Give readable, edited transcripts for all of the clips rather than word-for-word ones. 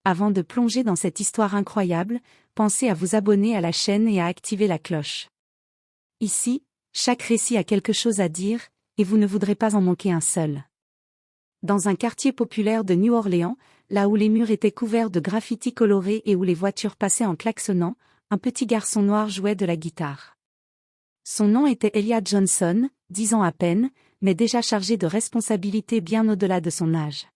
Avant de plonger dans cette histoire incroyable, pensez à vous abonner à la chaîne et à activer la cloche. Ici, chaque récit a quelque chose à dire, et vous ne voudrez pas en manquer un seul. Dans un quartier populaire de New Orleans, là où les murs étaient couverts de graffitis colorés et où les voitures passaient en klaxonnant, un petit garçon noir jouait de la guitare. Son nom était Elijah Johnson, 10 ans à peine, mais déjà chargé de responsabilités bien au-delà de son âge.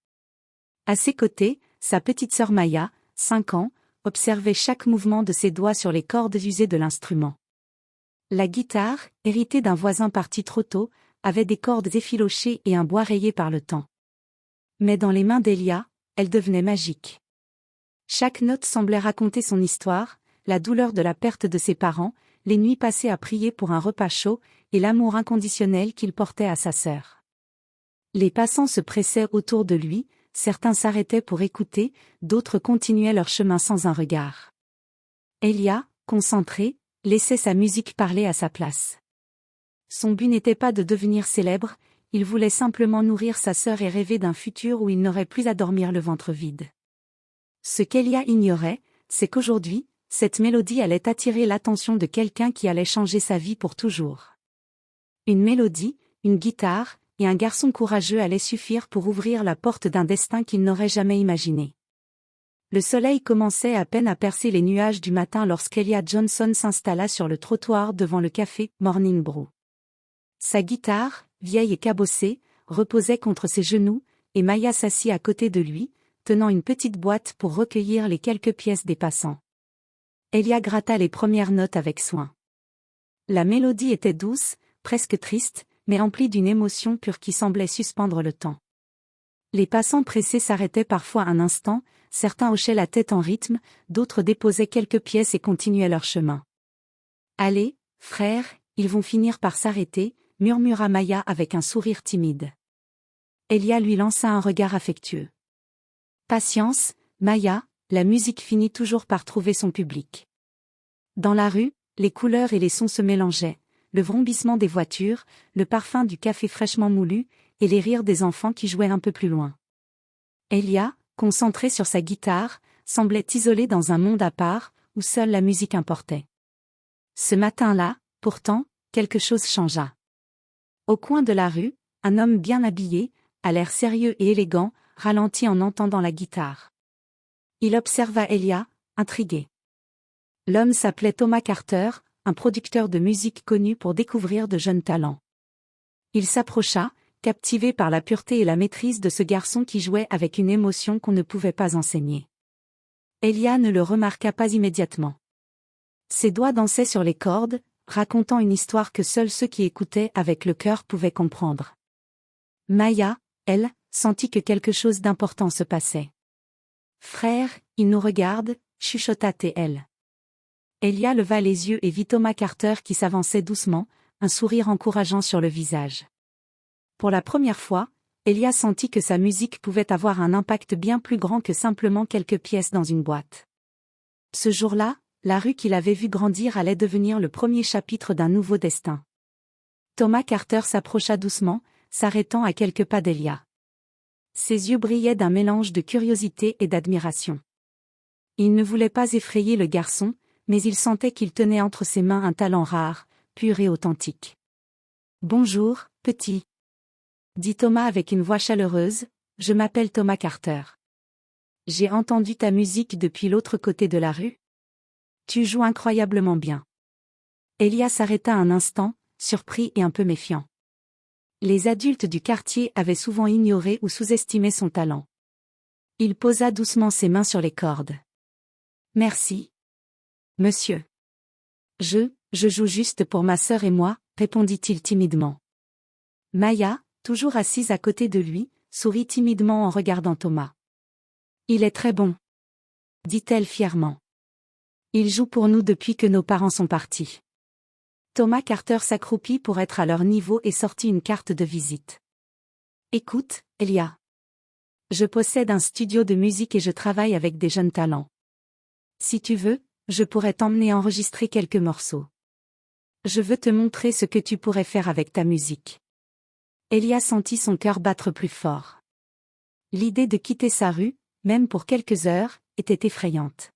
À ses côtés, sa petite sœur Maya, 5 ans, observait chaque mouvement de ses doigts sur les cordes usées de l'instrument. La guitare, héritée d'un voisin parti trop tôt, avait des cordes effilochées et un bois rayé par le temps. Mais dans les mains d'Elijah, elle devenait magique. Chaque note semblait raconter son histoire, la douleur de la perte de ses parents, les nuits passées à prier pour un repas chaud, et l'amour inconditionnel qu'il portait à sa sœur. Les passants se pressaient autour de lui, certains s'arrêtaient pour écouter, d'autres continuaient leur chemin sans un regard. Elijah, concentré, laissait sa musique parler à sa place. Son but n'était pas de devenir célèbre, il voulait simplement nourrir sa sœur et rêver d'un futur où il n'aurait plus à dormir le ventre vide. Ce qu'Elijah ignorait, c'est qu'aujourd'hui, cette mélodie allait attirer l'attention de quelqu'un qui allait changer sa vie pour toujours. Une mélodie, une guitare, et un garçon courageux allaient suffire pour ouvrir la porte d'un destin qu'il n'aurait jamais imaginé. Le soleil commençait à peine à percer les nuages du matin lorsqu'Elijah Johnson s'installa sur le trottoir devant le café Morning Brew. Sa guitare, vieille et cabossée, reposait contre ses genoux, et Maya s'assit à côté de lui, tenant une petite boîte pour recueillir les quelques pièces des passants. Elijah gratta les premières notes avec soin. La mélodie était douce, presque triste, mais remplie d'une émotion pure qui semblait suspendre le temps. Les passants pressés s'arrêtaient parfois un instant, certains hochaient la tête en rythme, d'autres déposaient quelques pièces et continuaient leur chemin. « Allez, frère, ils vont finir par s'arrêter », murmura Maya avec un sourire timide. Elijah lui lança un regard affectueux. « Patience, Maya, la musique finit toujours par trouver son public. » Dans la rue, les couleurs et les sons se mélangeaient, le vrombissement des voitures, le parfum du café fraîchement moulu, et les rires des enfants qui jouaient un peu plus loin. Elijah, concentré sur sa guitare, semblait isolé dans un monde à part, où seule la musique importait. Ce matin-là, pourtant, quelque chose changea. Au coin de la rue, un homme bien habillé, à l'air sérieux et élégant, ralentit en entendant la guitare. Il observa Elijah, intrigué. L'homme s'appelait Thomas Carter, un producteur de musique connu pour découvrir de jeunes talents. Il s'approcha, captivé par la pureté et la maîtrise de ce garçon qui jouait avec une émotion qu'on ne pouvait pas enseigner. Elijah ne le remarqua pas immédiatement. Ses doigts dansaient sur les cordes, racontant une histoire que seuls ceux qui écoutaient avec le cœur pouvaient comprendre. Maya, elle, sentit que quelque chose d'important se passait. « Frère, il nous regarde », chuchota-t-elle. Elijah leva les yeux et vit Thomas Carter qui s'avançait doucement, un sourire encourageant sur le visage. Pour la première fois, Elijah sentit que sa musique pouvait avoir un impact bien plus grand que simplement quelques pièces dans une boîte. Ce jour-là, la rue qu'il avait vue grandir allait devenir le premier chapitre d'un nouveau destin. Thomas Carter s'approcha doucement, s'arrêtant à quelques pas d'Elijah. Ses yeux brillaient d'un mélange de curiosité et d'admiration. Il ne voulait pas effrayer le garçon, mais il sentait qu'il tenait entre ses mains un talent rare, pur et authentique. « Bonjour, petit. » dit Thomas avec une voix chaleureuse, « Je m'appelle Thomas Carter. J'ai entendu ta musique depuis l'autre côté de la rue. Tu joues incroyablement bien. » Elijah s'arrêta un instant, surpris et un peu méfiant. Les adultes du quartier avaient souvent ignoré ou sous-estimé son talent. Il posa doucement ses mains sur les cordes. « Merci. Monsieur. Je joue juste pour ma sœur et moi, » répondit-il timidement. Maya, toujours assise à côté de lui, sourit timidement en regardant Thomas. « Il est très bon. » dit-elle fièrement. « Il joue pour nous depuis que nos parents sont partis. » Thomas Carter s'accroupit pour être à leur niveau et sortit une carte de visite. « Écoute, Elijah. Je possède un studio de musique et je travaille avec des jeunes talents. Si tu veux, je pourrais t'emmener enregistrer quelques morceaux. Je veux te montrer ce que tu pourrais faire avec ta musique. » Elijah sentit son cœur battre plus fort. L'idée de quitter sa rue, même pour quelques heures, était effrayante.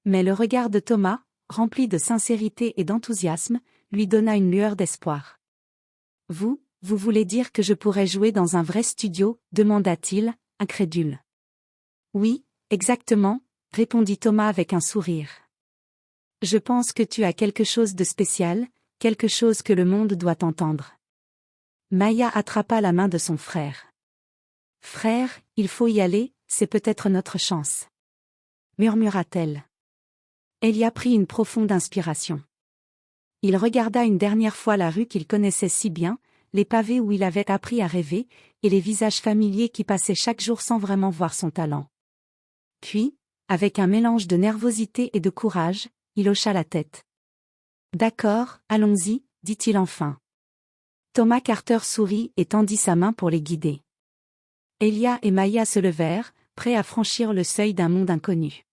Mais le regard de Thomas, rempli de sincérité et d'enthousiasme, lui donna une lueur d'espoir. « Vous voulez dire que je pourrais jouer dans un vrai studio ?» demanda-t-il, incrédule. « Oui, exactement, » répondit Thomas avec un sourire. « Je pense que tu as quelque chose de spécial, quelque chose que le monde doit entendre. » Maya attrapa la main de son frère. « Frère, il faut y aller, c'est peut-être notre chance. » murmura-t-elle. Elia prit une profonde inspiration. Il regarda une dernière fois la rue qu'il connaissait si bien, les pavés où il avait appris à rêver, et les visages familiers qui passaient chaque jour sans vraiment voir son talent. Puis, avec un mélange de nervosité et de courage, il hocha la tête. « D'accord, allons-y, » dit-il enfin. Thomas Carter sourit et tendit sa main pour les guider. Elia et Maya se levèrent, prêts à franchir le seuil d'un monde inconnu.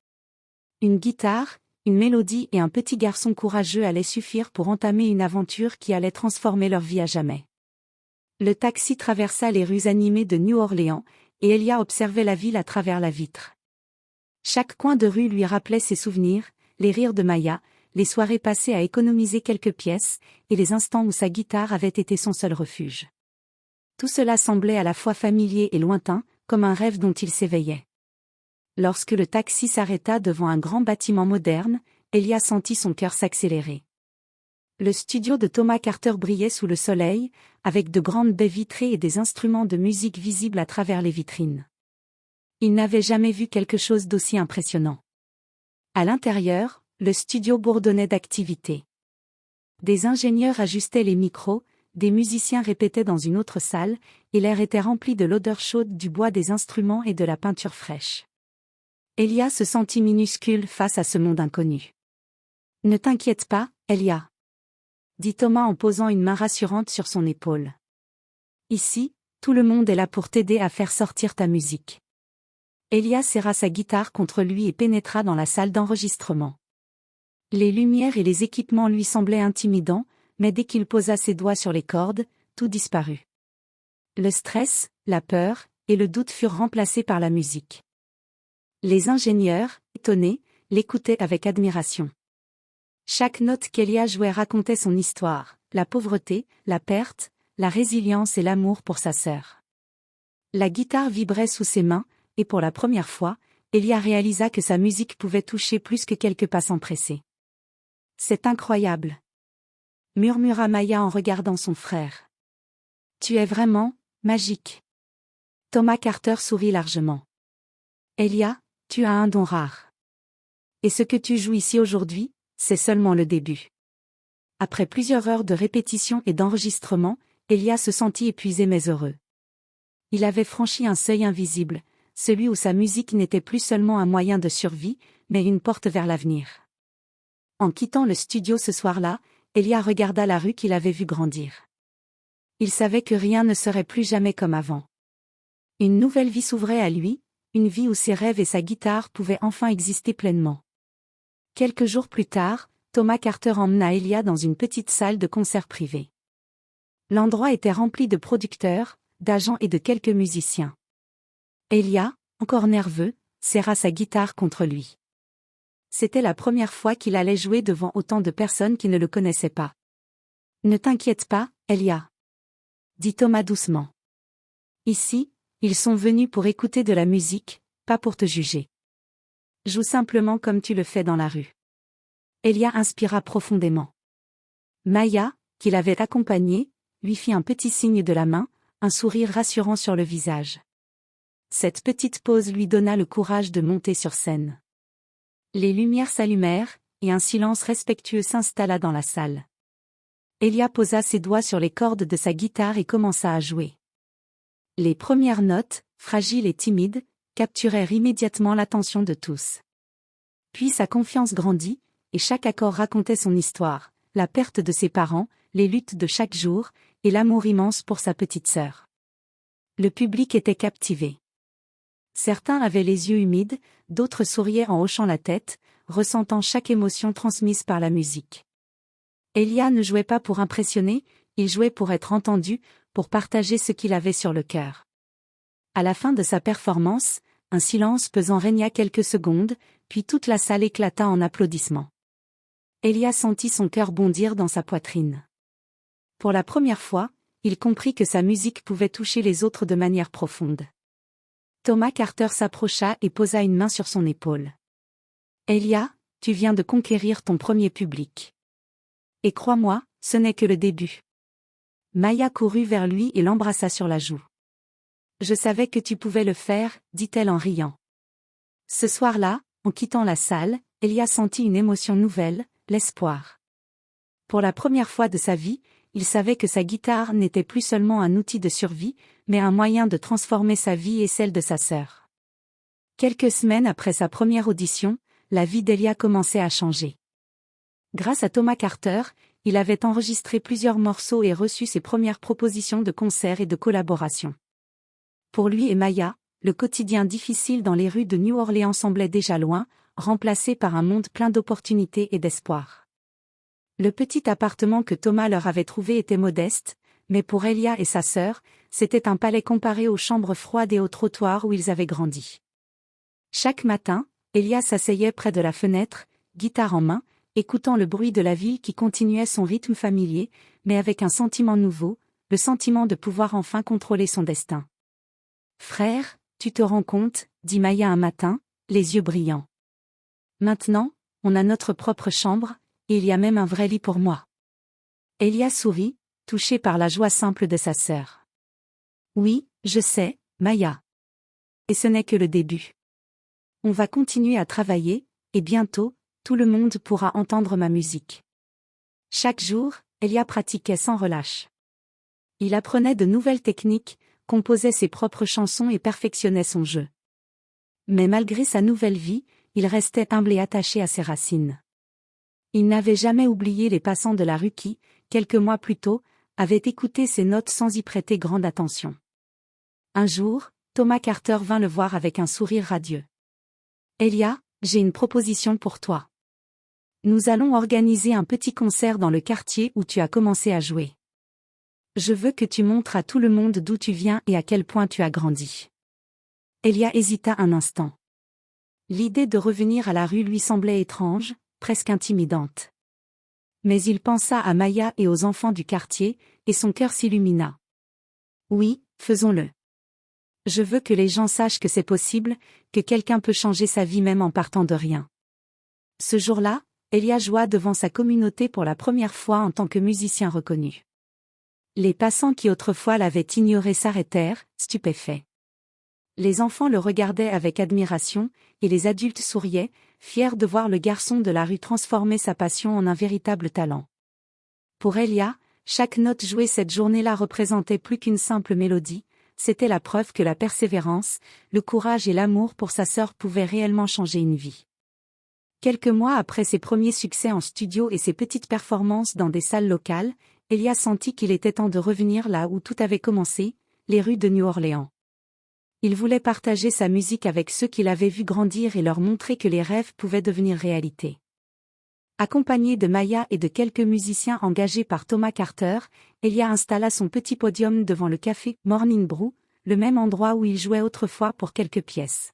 Une guitare, une mélodie et un petit garçon courageux allaient suffire pour entamer une aventure qui allait transformer leur vie à jamais. Le taxi traversa les rues animées de New Orleans, et Elia observait la ville à travers la vitre. Chaque coin de rue lui rappelait ses souvenirs, les rires de Maya, les soirées passées à économiser quelques pièces, et les instants où sa guitare avait été son seul refuge. Tout cela semblait à la fois familier et lointain, comme un rêve dont il s'éveillait. Lorsque le taxi s'arrêta devant un grand bâtiment moderne, Elia sentit son cœur s'accélérer. Le studio de Thomas Carter brillait sous le soleil, avec de grandes baies vitrées et des instruments de musique visibles à travers les vitrines. Il n'avait jamais vu quelque chose d'aussi impressionnant. À l'intérieur, le studio bourdonnait d'activité. Des ingénieurs ajustaient les micros, des musiciens répétaient dans une autre salle, et l'air était rempli de l'odeur chaude du bois des instruments et de la peinture fraîche. Elia se sentit minuscule face à ce monde inconnu. « Ne t'inquiète pas, Elia, » dit Thomas en posant une main rassurante sur son épaule. « Ici, tout le monde est là pour t'aider à faire sortir ta musique. » Elia serra sa guitare contre lui et pénétra dans la salle d'enregistrement. Les lumières et les équipements lui semblaient intimidants, mais dès qu'il posa ses doigts sur les cordes, tout disparut. Le stress, la peur, et le doute furent remplacés par la musique. Les ingénieurs, étonnés, l'écoutaient avec admiration. Chaque note qu'Elia jouait racontait son histoire, la pauvreté, la perte, la résilience et l'amour pour sa sœur. La guitare vibrait sous ses mains, et pour la première fois, Elia réalisa que sa musique pouvait toucher plus que quelques passants pressés. « C'est incroyable !» murmura Maya en regardant son frère. « Tu es vraiment magique. » Thomas Carter sourit largement. « Elia, tu as un don rare. Et ce que tu joues ici aujourd'hui, c'est seulement le début. » Après plusieurs heures de répétition et d'enregistrement, Elia se sentit épuisé mais heureux. Il avait franchi un seuil invisible, celui où sa musique n'était plus seulement un moyen de survie, mais une porte vers l'avenir. En quittant le studio ce soir-là, Elia regarda la rue qu'il avait vue grandir. Il savait que rien ne serait plus jamais comme avant. Une nouvelle vie s'ouvrait à lui, une vie où ses rêves et sa guitare pouvaient enfin exister pleinement. Quelques jours plus tard, Thomas Carter emmena Elia dans une petite salle de concert privée. L'endroit était rempli de producteurs, d'agents et de quelques musiciens. Elia, encore nerveux, serra sa guitare contre lui. C'était la première fois qu'il allait jouer devant autant de personnes qui ne le connaissaient pas. « Ne t'inquiète pas, Elia, » dit Thomas doucement. « Ici, ils sont venus pour écouter de la musique, pas pour te juger. Joue simplement comme tu le fais dans la rue. » Elia inspira profondément. Maya, qui l'avait accompagné, lui fit un petit signe de la main, un sourire rassurant sur le visage. Cette petite pause lui donna le courage de monter sur scène. Les lumières s'allumèrent, et un silence respectueux s'installa dans la salle. Elia posa ses doigts sur les cordes de sa guitare et commença à jouer. Les premières notes, fragiles et timides, capturèrent immédiatement l'attention de tous. Puis sa confiance grandit, et chaque accord racontait son histoire, la perte de ses parents, les luttes de chaque jour, et l'amour immense pour sa petite sœur. Le public était captivé. Certains avaient les yeux humides, d'autres souriaient en hochant la tête, ressentant chaque émotion transmise par la musique. Elia ne jouait pas pour impressionner, il jouait pour être entendu, pour partager ce qu'il avait sur le cœur. À la fin de sa performance, un silence pesant régna quelques secondes, puis toute la salle éclata en applaudissements. Elia sentit son cœur bondir dans sa poitrine. Pour la première fois, il comprit que sa musique pouvait toucher les autres de manière profonde. Thomas Carter s'approcha et posa une main sur son épaule. Elia, tu viens de conquérir ton premier public. Et crois-moi, ce n'est que le début. Maya courut vers lui et l'embrassa sur la joue. Je savais que tu pouvais le faire, dit-elle en riant. Ce soir-là, en quittant la salle, Elia sentit une émotion nouvelle, l'espoir. Pour la première fois de sa vie, il savait que sa guitare n'était plus seulement un outil de survie, mais un moyen de transformer sa vie et celle de sa sœur. Quelques semaines après sa première audition, la vie d'Elia commençait à changer. Grâce à Thomas Carter, il avait enregistré plusieurs morceaux et reçu ses premières propositions de concerts et de collaborations. Pour lui et Maya, le quotidien difficile dans les rues de New Orleans semblait déjà loin, remplacé par un monde plein d'opportunités et d'espoir. Le petit appartement que Thomas leur avait trouvé était modeste, mais pour Elia et sa sœur, c'était un palais comparé aux chambres froides et aux trottoirs où ils avaient grandi. Chaque matin, Elia s'asseyait près de la fenêtre, guitare en main, écoutant le bruit de la ville qui continuait son rythme familier, mais avec un sentiment nouveau, le sentiment de pouvoir enfin contrôler son destin. « Frère, tu te rends compte, dit Maya un matin, les yeux brillants. Maintenant, on a notre propre chambre, et il y a même un vrai lit pour moi. » Elia sourit, touché par la joie simple de sa sœur. « Oui, je sais, Maya. Et ce n'est que le début. On va continuer à travailler, et bientôt, tout le monde pourra entendre ma musique. » Chaque jour, Elia pratiquait sans relâche. Il apprenait de nouvelles techniques, composait ses propres chansons et perfectionnait son jeu. Mais malgré sa nouvelle vie, il restait humble et attaché à ses racines. Il n'avait jamais oublié les passants de la rue qui, quelques mois plus tôt, avaient écouté ses notes sans y prêter grande attention. Un jour, Thomas Carter vint le voir avec un sourire radieux. « Elia, j'ai une proposition pour toi. Nous allons organiser un petit concert dans le quartier où tu as commencé à jouer. Je veux que tu montres à tout le monde d'où tu viens et à quel point tu as grandi. » Elia hésita un instant. L'idée de revenir à la rue lui semblait étrange, presque intimidante. Mais il pensa à Maya et aux enfants du quartier, et son cœur s'illumina. « Oui, faisons-le. Je veux que les gens sachent que c'est possible, que quelqu'un peut changer sa vie même en partant de rien. » Ce jour-là, Elia joua devant sa communauté pour la première fois en tant que musicien reconnu. Les passants qui autrefois l'avaient ignoré s'arrêtèrent, stupéfaits. Les enfants le regardaient avec admiration, et les adultes souriaient, fiers de voir le garçon de la rue transformer sa passion en un véritable talent. Pour Elia, chaque note jouée cette journée-là représentait plus qu'une simple mélodie, c'était la preuve que la persévérance, le courage et l'amour pour sa sœur pouvaient réellement changer une vie. Quelques mois après ses premiers succès en studio et ses petites performances dans des salles locales, Elia sentit qu'il était temps de revenir là où tout avait commencé, les rues de New Orleans. Il voulait partager sa musique avec ceux qui l'avaient vu grandir et leur montrer que les rêves pouvaient devenir réalité. Accompagné de Maya et de quelques musiciens engagés par Thomas Carter, Elia installa son petit podium devant le café Morning Brew, le même endroit où il jouait autrefois pour quelques pièces.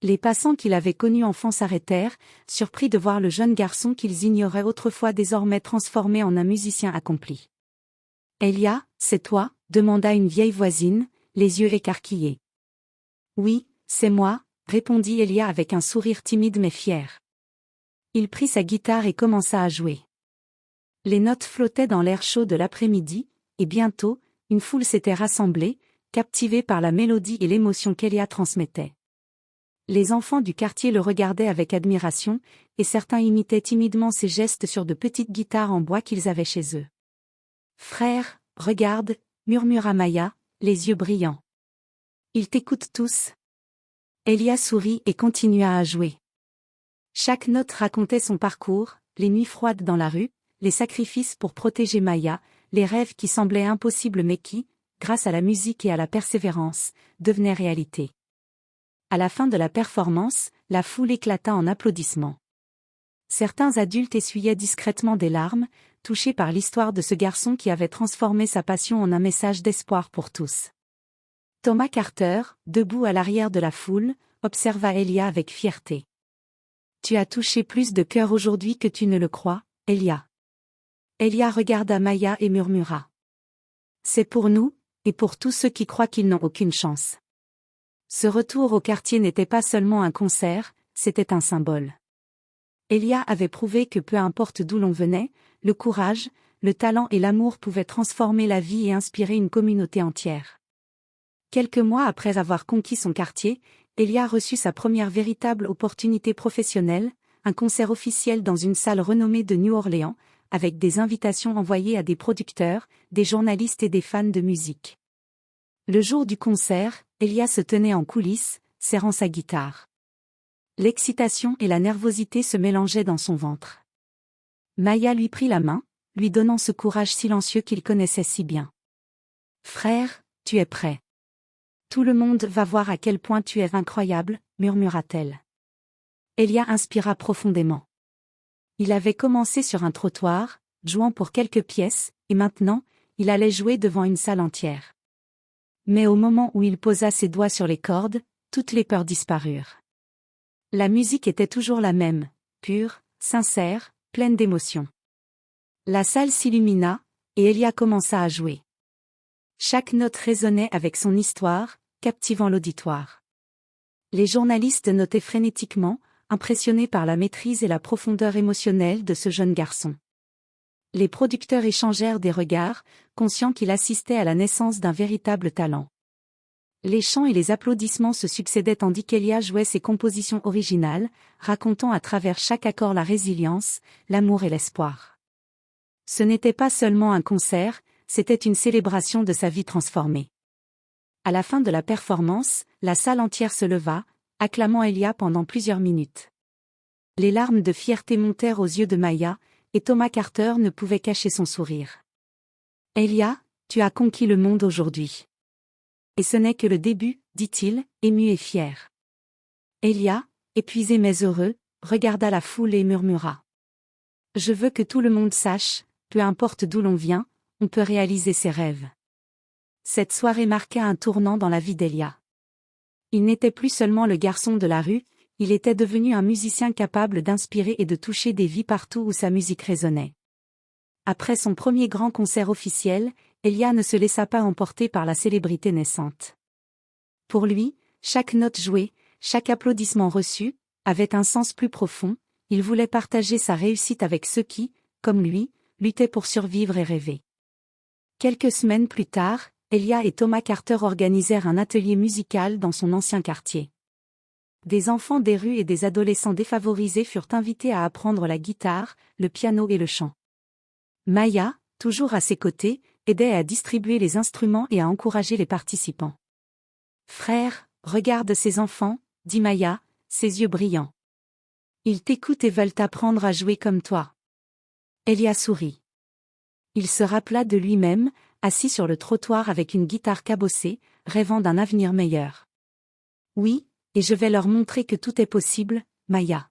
Les passants qu'il avait connus enfant s'arrêtèrent, surpris de voir le jeune garçon qu'ils ignoraient autrefois désormais transformé en un musicien accompli. « Elia, c'est toi ?» demanda une vieille voisine, les yeux écarquillés. « Oui, c'est moi », répondit Elia avec un sourire timide mais fier. Il prit sa guitare et commença à jouer. Les notes flottaient dans l'air chaud de l'après-midi, et bientôt, une foule s'était rassemblée, captivée par la mélodie et l'émotion qu'Elia transmettait. Les enfants du quartier le regardaient avec admiration, et certains imitaient timidement ses gestes sur de petites guitares en bois qu'ils avaient chez eux. « Frère, regarde » murmura Maya, les yeux brillants. « Ils t'écoutent tous. » Elia sourit et continua à jouer. Chaque note racontait son parcours, les nuits froides dans la rue, les sacrifices pour protéger Maya, les rêves qui semblaient impossibles mais qui, grâce à la musique et à la persévérance, devenaient réalité. À la fin de la performance, la foule éclata en applaudissements. Certains adultes essuyaient discrètement des larmes, touchés par l'histoire de ce garçon qui avait transformé sa passion en un message d'espoir pour tous. Thomas Carter, debout à l'arrière de la foule, observa Elia avec fierté. Tu as touché plus de cœurs aujourd'hui que tu ne le crois, Elia. Elia regarda Maya et murmura. C'est pour nous, et pour tous ceux qui croient qu'ils n'ont aucune chance. Ce retour au quartier n'était pas seulement un concert, c'était un symbole. Elia avait prouvé que peu importe d'où l'on venait, le courage, le talent et l'amour pouvaient transformer la vie et inspirer une communauté entière. Quelques mois après avoir conquis son quartier, Elia reçut sa première véritable opportunité professionnelle, un concert officiel dans une salle renommée de New Orleans, avec des invitations envoyées à des producteurs, des journalistes et des fans de musique. Le jour du concert, Elia se tenait en coulisses, serrant sa guitare. L'excitation et la nervosité se mélangeaient dans son ventre. Maya lui prit la main, lui donnant ce courage silencieux qu'il connaissait si bien. « Frère, tu es prêt. Tout le monde va voir à quel point tu es incroyable, murmura-t-elle. Elia inspira profondément. Il avait commencé sur un trottoir, jouant pour quelques pièces, et maintenant, il allait jouer devant une salle entière. Mais au moment où il posa ses doigts sur les cordes, toutes les peurs disparurent. La musique était toujours la même, pure, sincère, pleine d'émotion. La salle s'illumina, et Elia commença à jouer. Chaque note résonnait avec son histoire, captivant l'auditoire. Les journalistes notaient frénétiquement, impressionnés par la maîtrise et la profondeur émotionnelle de ce jeune garçon. Les producteurs échangèrent des regards, conscients qu'il assistait à la naissance d'un véritable talent. Les chants et les applaudissements se succédaient tandis qu'Elia jouait ses compositions originales, racontant à travers chaque accord la résilience, l'amour et l'espoir. Ce n'était pas seulement un concert, c'était une célébration de sa vie transformée. À la fin de la performance, la salle entière se leva, acclamant Elia pendant plusieurs minutes. Les larmes de fierté montèrent aux yeux de Maya, et Thomas Carter ne pouvait cacher son sourire. « Elia, tu as conquis le monde aujourd'hui. » « Et ce n'est que le début, dit-il, ému et fier. » Elia, épuisé mais heureux, regarda la foule et murmura. « Je veux que tout le monde sache, peu importe d'où l'on vient, on peut réaliser ses rêves. » Cette soirée marqua un tournant dans la vie d'Elia. Il n'était plus seulement le garçon de la rue, il était devenu un musicien capable d'inspirer et de toucher des vies partout où sa musique résonnait. Après son premier grand concert officiel, Elia ne se laissa pas emporter par la célébrité naissante. Pour lui, chaque note jouée, chaque applaudissement reçu, avait un sens plus profond, il voulait partager sa réussite avec ceux qui, comme lui, luttaient pour survivre et rêver. Quelques semaines plus tard, Elia et Thomas Carter organisèrent un atelier musical dans son ancien quartier. Des enfants des rues et des adolescents défavorisés furent invités à apprendre la guitare, le piano et le chant. Maya, toujours à ses côtés, aidait à distribuer les instruments et à encourager les participants. « Frère, regarde ces enfants, » dit Maya, ses yeux brillants. « Ils t'écoutent et veulent apprendre à jouer comme toi. » Elia sourit. Il se rappela de lui-même, assis sur le trottoir avec une guitare cabossée, rêvant d'un avenir meilleur. « Oui, et je vais leur montrer que tout est possible, Maya.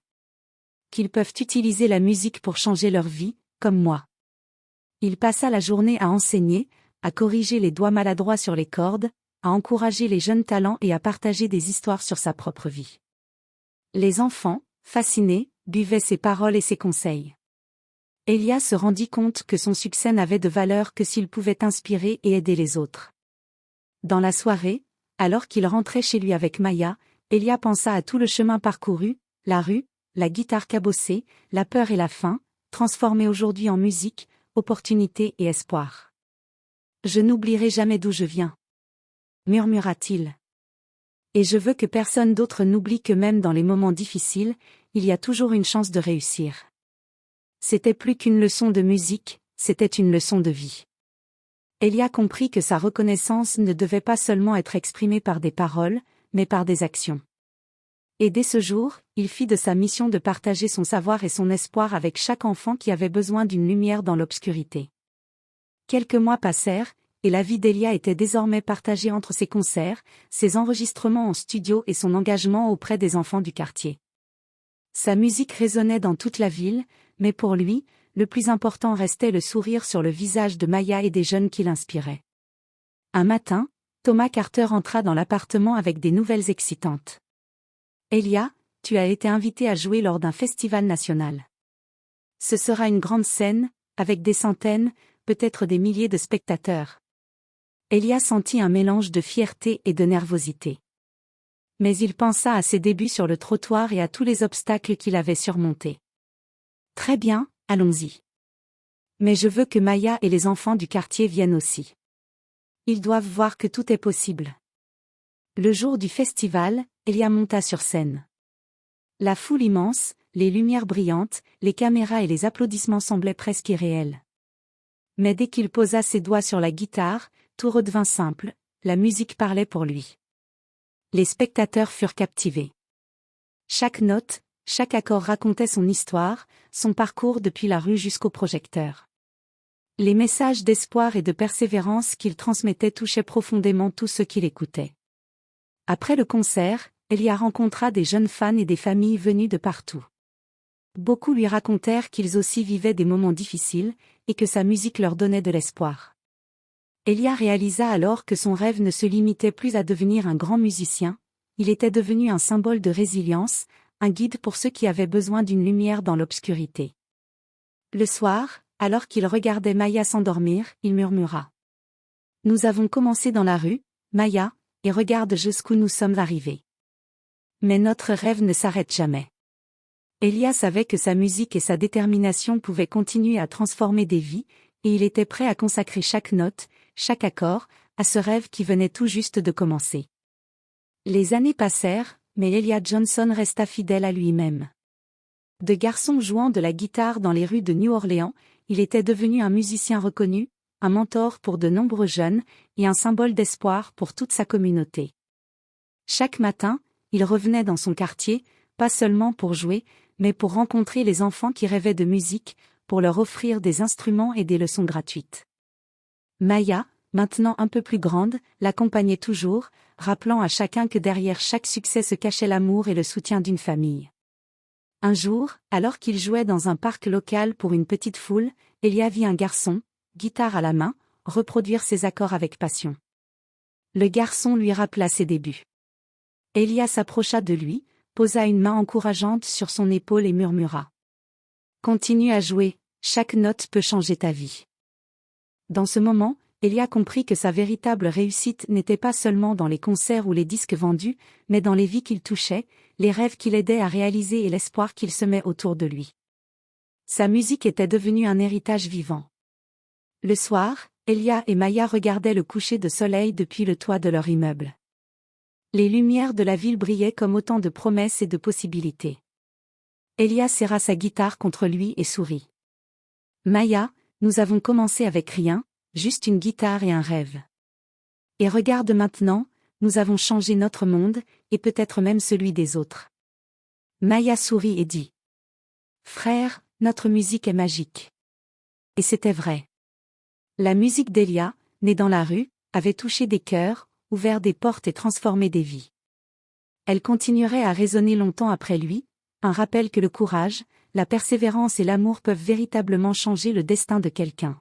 Qu'ils peuvent utiliser la musique pour changer leur vie, comme moi. » Il passa la journée à enseigner, à corriger les doigts maladroits sur les cordes, à encourager les jeunes talents et à partager des histoires sur sa propre vie. Les enfants, fascinés, buvaient ses paroles et ses conseils. Elia se rendit compte que son succès n'avait de valeur que s'il pouvait inspirer et aider les autres. Dans la soirée, alors qu'il rentrait chez lui avec Maya, Elia pensa à tout le chemin parcouru, la rue, la guitare cabossée, la peur et la faim, transformés aujourd'hui en musique, opportunité et espoir. « Je n'oublierai jamais d'où je viens. » murmura-t-il. « Et je veux que personne d'autre n'oublie que même dans les moments difficiles, il y a toujours une chance de réussir. » C'était plus qu'une leçon de musique, c'était une leçon de vie. Elia comprit que sa reconnaissance ne devait pas seulement être exprimée par des paroles, mais par des actions. Et dès ce jour, il fit de sa mission de partager son savoir et son espoir avec chaque enfant qui avait besoin d'une lumière dans l'obscurité. Quelques mois passèrent, et la vie d'Elia était désormais partagée entre ses concerts, ses enregistrements en studio et son engagement auprès des enfants du quartier. Sa musique résonnait dans toute la ville, mais pour lui, le plus important restait le sourire sur le visage de Maya et des jeunes qui l'inspiraient. Un matin, Thomas Carter entra dans l'appartement avec des nouvelles excitantes. Elia, tu as été invité à jouer lors d'un festival national. Ce sera une grande scène, avec des centaines, peut-être des milliers de spectateurs. Elia sentit un mélange de fierté et de nervosité. Mais il pensa à ses débuts sur le trottoir et à tous les obstacles qu'il avait surmontés. Très bien, allons-y. Mais je veux que Maya et les enfants du quartier viennent aussi. Ils doivent voir que tout est possible. Le jour du festival, Elia monta sur scène. La foule immense, les lumières brillantes, les caméras et les applaudissements semblaient presque irréels. Mais dès qu'il posa ses doigts sur la guitare, tout redevint simple, la musique parlait pour lui. Les spectateurs furent captivés. Chaque note, chaque accord racontait son histoire, son parcours depuis la rue jusqu'au projecteur. Les messages d'espoir et de persévérance qu'il transmettait touchaient profondément tous ceux qui l'écoutaient. Après le concert, Elia rencontra des jeunes fans et des familles venues de partout. Beaucoup lui racontèrent qu'ils aussi vivaient des moments difficiles, et que sa musique leur donnait de l'espoir. Elia réalisa alors que son rêve ne se limitait plus à devenir un grand musicien, il était devenu un symbole de résilience, un guide pour ceux qui avaient besoin d'une lumière dans l'obscurité. Le soir, alors qu'il regardait Maya s'endormir, il murmura. « Nous avons commencé dans la rue, Maya, et regarde jusqu'où nous sommes arrivés. Mais notre rêve ne s'arrête jamais. » Elia savait que sa musique et sa détermination pouvaient continuer à transformer des vies, et il était prêt à consacrer chaque note, chaque accord, à ce rêve qui venait tout juste de commencer. Les années passèrent, mais Elia Johnson resta fidèle à lui-même. De garçon jouant de la guitare dans les rues de New Orleans, il était devenu un musicien reconnu, un mentor pour de nombreux jeunes, et un symbole d'espoir pour toute sa communauté. Chaque matin, il revenait dans son quartier, pas seulement pour jouer, mais pour rencontrer les enfants qui rêvaient de musique, pour leur offrir des instruments et des leçons gratuites. Maya, maintenant un peu plus grande, l'accompagnait toujours, rappelant à chacun que derrière chaque succès se cachait l'amour et le soutien d'une famille. Un jour, alors qu'il jouait dans un parc local pour une petite foule, Elia vit un garçon, guitare à la main, reproduire ses accords avec passion. Le garçon lui rappela ses débuts. Elia s'approcha de lui, posa une main encourageante sur son épaule et murmura. « Continue à jouer, chaque note peut changer ta vie. » Dans ce moment, Elia comprit que sa véritable réussite n'était pas seulement dans les concerts ou les disques vendus, mais dans les vies qu'il touchait, les rêves qu'il aidait à réaliser et l'espoir qu'il semait autour de lui. Sa musique était devenue un héritage vivant. Le soir, Elia et Maya regardaient le coucher de soleil depuis le toit de leur immeuble. Les lumières de la ville brillaient comme autant de promesses et de possibilités. Elia serra sa guitare contre lui et sourit. « Maya, nous avons commencé avec rien, juste une guitare et un rêve. Et regarde maintenant, nous avons changé notre monde, et peut-être même celui des autres. » Maya sourit et dit. « Frère, notre musique est magique. » Et c'était vrai. La musique d'Elia, née dans la rue, avait touché des cœurs, ouvert des portes et transformé des vies. Elle continuerait à résonner longtemps après lui, un rappel que le courage, la persévérance et l'amour peuvent véritablement changer le destin de quelqu'un.